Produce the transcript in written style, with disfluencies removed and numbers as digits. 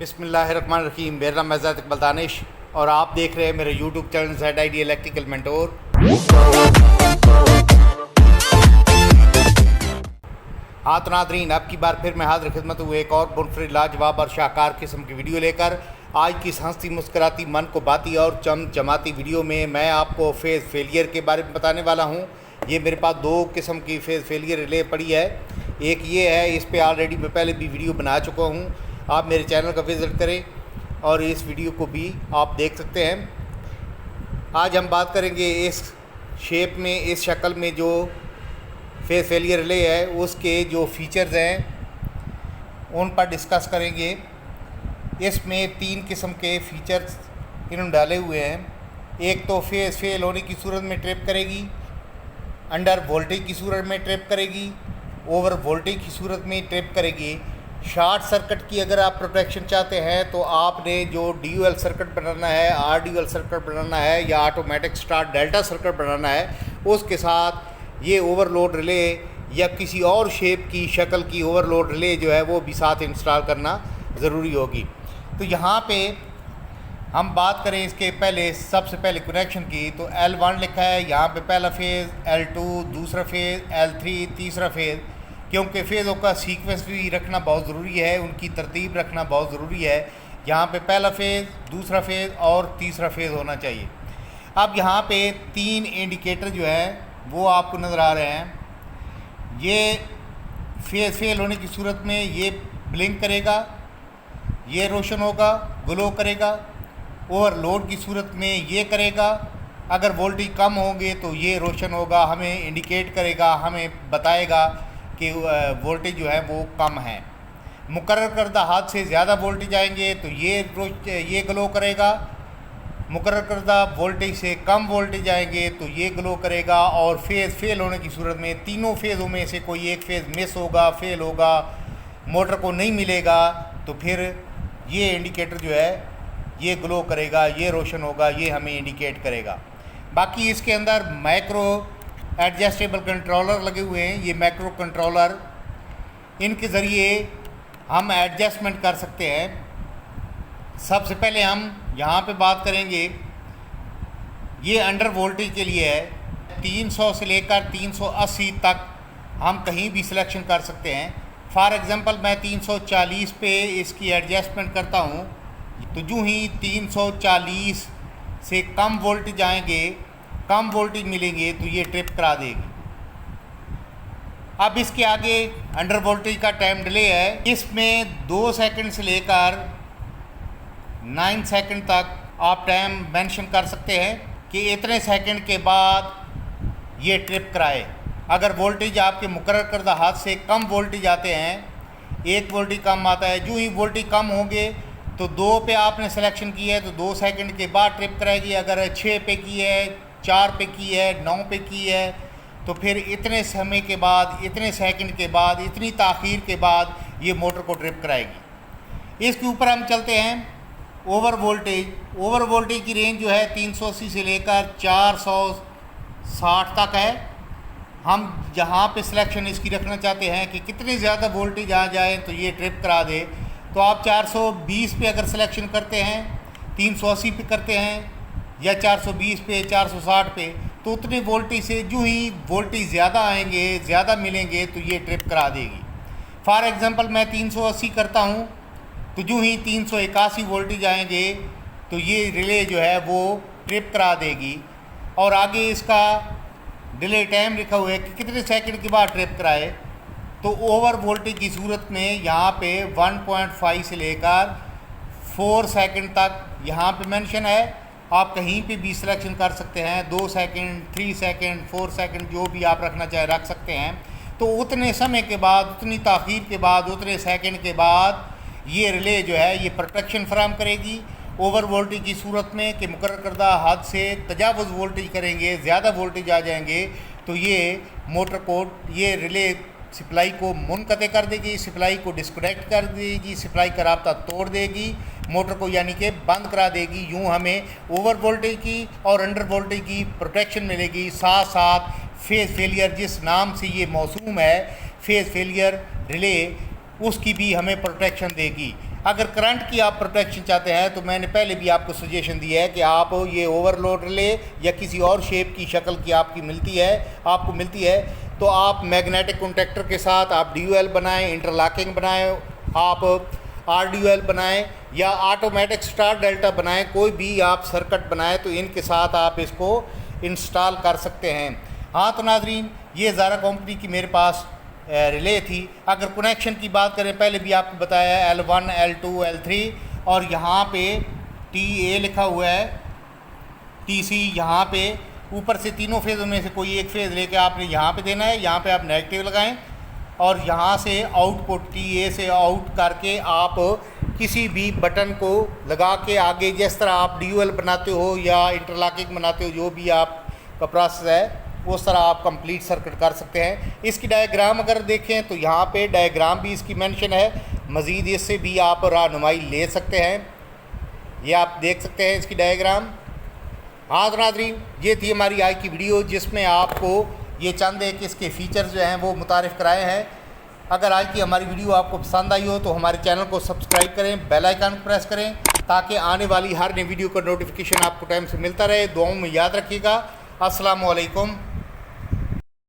बिस्मिल्लाहिर्रहमानिर्रहीम। मेरा नाम है इकबाल दानिश और आप देख रहे हैं मेरे YouTube channel ZID electrical mentor. हाँ तो नादरीन, अब की बार फिर मैं हाजिर खिदमत हूँ एक और मुनफरिद लाजवाब और शाहकार किस्म की वीडियो लेकर। आज की हंसती मुस्कराती मन को बाती और चमचमाती वीडियो में मैं आपको फेज़ फेलियर के बारे में बताने वाला हूँ। ये मेरे पास दो किस्म की फेज़ फेलियर रिले पड़ी है। एक ये है, इस पे ऑलरेडी मैं पहले भी वीडियो बना चुका हूँ। आप मेरे चैनल का विज़िट करें और इस वीडियो को भी आप देख सकते हैं। आज हम बात करेंगे इस शेप में, इस शक्ल में जो फेज़ फेलियर रिले है उसके जो फीचर्स हैं उन पर डिस्कस करेंगे। इसमें तीन किस्म के फीचर्स इन्होंने डाले हुए हैं। एक तो फेज़ फेल होने की सूरत में ट्रिप करेगी, अंडर वोल्टेज की सूरत में ट्रिप करेगी, ओवर वोल्टेज की सूरत में ट्रिप करेगी। शॉर्ट सर्किट की अगर आप प्रोटेक्शन चाहते हैं तो आपने जो ड्यूअल सर्किट बनाना है, ड्यूअल सर्किट बनाना है या ऑटोमेटिक स्टार्ट डेल्टा सर्किट बनाना है, उसके साथ ये ओवरलोड रिले या किसी और शेप की शक्ल की ओवरलोड रिले जो है वो भी साथ इंस्टॉल करना ज़रूरी होगी। तो यहाँ पे हम बात करें इसके पहले, सबसे पहले कनेक्शन की, तो L1 लिखा है यहाँ पे पहला फेज़, L2 दूसरा फेज़, L3 तीसरा फेज़। क्योंकि फेज़ों का सीक्वेंस भी रखना बहुत ज़रूरी है, उनकी तरतीब रखना बहुत ज़रूरी है। यहाँ पे पहला फेज़, दूसरा फेज़ और तीसरा फेज़ होना चाहिए। अब यहाँ पे तीन इंडिकेटर जो हैं वो आपको नज़र आ रहे हैं। ये फेज़ फेल होने की सूरत में ये ब्लिंक करेगा, ये रोशन होगा, ग्लो करेगा। ओवरलोड की सूरत में ये करेगा। अगर वोल्टेज कम होंगे तो ये रोशन होगा, हमें इंडिकेट करेगा, हमें बताएगा कि वोल्टेज जो है वो कम है। मुकर्रर करदा हद से ज़्यादा वोल्टेज आएंगे तो ये ग्लो करेगा। मुकर्रर करदा वोल्टेज से कम वोल्टेज आएंगे तो ये ग्लो करेगा। और फेज़ फेल होने की सूरत में तीनों फेज़ों में से कोई एक फेज़ मिस होगा, फेल होगा, मोटर को नहीं मिलेगा, तो फिर ये इंडिकेटर जो है ये ग्लो करेगा, ये रोशन होगा, ये हमें इंडिकेट करेगा। बाकी इसके अंदर माइक्रो एडजस्टेबल कंट्रोलर लगे हुए हैं। ये माइक्रो कंट्रोलर, इनके ज़रिए हम एडजस्टमेंट कर सकते हैं। सबसे पहले हम यहाँ पे बात करेंगे, ये अंडर वोल्टेज के लिए है। 300 से लेकर 380 तक हम कहीं भी सिलेक्शन कर सकते हैं। फॉर एग्ज़ाम्पल मैं 340 पे इसकी एडजस्टमेंट करता हूँ, तो जो ही 340 से कम वोल्टेज आएंगे, कम वोल्टेज मिलेंगे, तो ये ट्रिप करा देगी। अब इसके आगे अंडर वोल्टेज का टाइम डिले है। इसमें 2 सेकंड से लेकर 9 सेकंड तक आप टाइम मेंशन कर सकते हैं कि इतने सेकंड के बाद ये ट्रिप कराए। अगर वोल्टेज आपके मुकर्रर करदा हद से कम वोल्टेज आते हैं, 1 वोल्टेज कम आता है, जो ही वोल्टेज कम होंगे तो 2 पे आपने सिलेक्शन की है तो 2 सेकंड के बाद ट्रिप कराएगी। अगर 6 पे की है, 4 पे की है, 9 पे की है, तो फिर इतने समय के बाद, इतने सेकंड के बाद, इतनी ताख़ीर के बाद ये मोटर को ट्रिप कराएगी। इसके ऊपर हम चलते हैं। ओवर वोल्टेज की रेंज जो है 380 से लेकर 460 तक है। हम जहाँ पे सिलेक्शन इसकी रखना चाहते हैं कि कितनी ज़्यादा वोल्टेज आ जाए तो ये ट्रिप करा दे, तो आप 420 पे अगर सिलेक्शन करते हैं, 380 पे करते हैं या 420 पे, 460 पे, तो उतने वोल्टेज से जो ही वोल्टेज ज़्यादा आएंगे, ज़्यादा मिलेंगे, तो ये ट्रिप करा देगी। फॉर एग्ज़ाम्पल मैं 380 करता हूँ तो जो ही 381 वोल्टेज आएंगे तो ये रिले जो है वो ट्रिप करा देगी। और आगे इसका डिले टाइम लिखा हुआ है कि कितने सेकंड के बाद ट्रिप कराए। तो ओवर वोल्टेज की सूरत में यहाँ पे 1.5 से लेकर 4 सेकंड तक यहाँ पे मेंशन है। आप कहीं पे भी सिलेक्शन कर सकते हैं, 2 सेकंड, 3 सेकंड, 4 सेकंड, जो भी आप रखना चाहे रख सकते हैं। तो उतने समय के बाद, उतनी ताख़ीर के बाद, उतने सेकंड के बाद ये रिले जो है ये प्रोटेक्शन फराहम करेगी। ओवर वोल्टेज की सूरत में कि मुकर्रर करदा हद से तजावुज़ वोल्टेज करेंगे, ज़्यादा वोल्टेज आ जाएंगे, तो ये मोटर को, ये रिले सप्लाई को मुनक़ते कर देगी, सप्लाई को डिस्कनेक्ट कर देगी, सप्लाई का राब्ता तोड़ देगी, मोटर को यानी कि बंद करा देगी। यूँ हमें ओवर वोल्टेज की और अंडर वोल्टेज की प्रोटेक्शन मिलेगी। साथ साथ फेज़ फेलियर, जिस नाम से ये मौसूम है फेज़ फेलियर रिले, उसकी भी हमें प्रोटेक्शन देगी। अगर करंट की आप प्रोटेक्शन चाहते हैं तो मैंने पहले भी आपको सजेशन दिया है कि आप ये ओवरलोड रिले या किसी और शेप की शक्ल की आपको मिलती है तो आप मैग्नेटिक कॉन्टैक्टर के साथ आप ड्यूएल बनाएं, इंटरलॉकिंग बनाएं, आप RDUL बनाएं या ऑटोमेटिक स्टार डेल्टा बनाएं, कोई भी आप सर्किट बनाएं तो इनके साथ आप इसको इंस्टॉल कर सकते हैं। हाँ तो नाजरीन, ये ज़ारा कंपनी की मेरे पास रिले थी। अगर कनेक्शन की बात करें, पहले भी आपको बताया L1, L2, L3 और यहाँ पे TA लिखा हुआ है, TC यहाँ पे ऊपर से तीनों फेज़ों में से कोई एक फेज़ लेके आपने यहाँ पे देना है। यहाँ पे आप नेगेटिव लगाएं और यहाँ से आउटपुट TA से आउट करके आप किसी भी बटन को लगा के आगे जिस तरह आप ड्यूएल बनाते हो या इंटरलॉकिंग बनाते हो, जो भी आपका प्रोसेस है उस तरह आप कंप्लीट सर्किट कर सकते हैं। इसकी डायग्राम अगर देखें तो यहाँ पे डायग्राम भी इसकी मेंशन है, मज़ीद इससे भी आप रहनुमाई ले सकते हैं। ये आप देख सकते हैं इसकी डायग्राम। हाँ तो नाज़रीन, ये थी हमारी आज की वीडियो जिसमें आपको ये चंद एक इसके फ़ीचर्स जो हैं वो मुतारिफ़ कराए हैं। अगर आज की हमारी वीडियो आपको पसंद आई हो तो हमारे चैनल को सब्सक्राइब करें, बेल आइकन प्रेस करें ताकि आने वाली हर नई वीडियो का नोटिफिकेशन आपको टाइम से मिलता रहे। दुआओं में याद रखिएगा। अस्सलामु अलैकुम।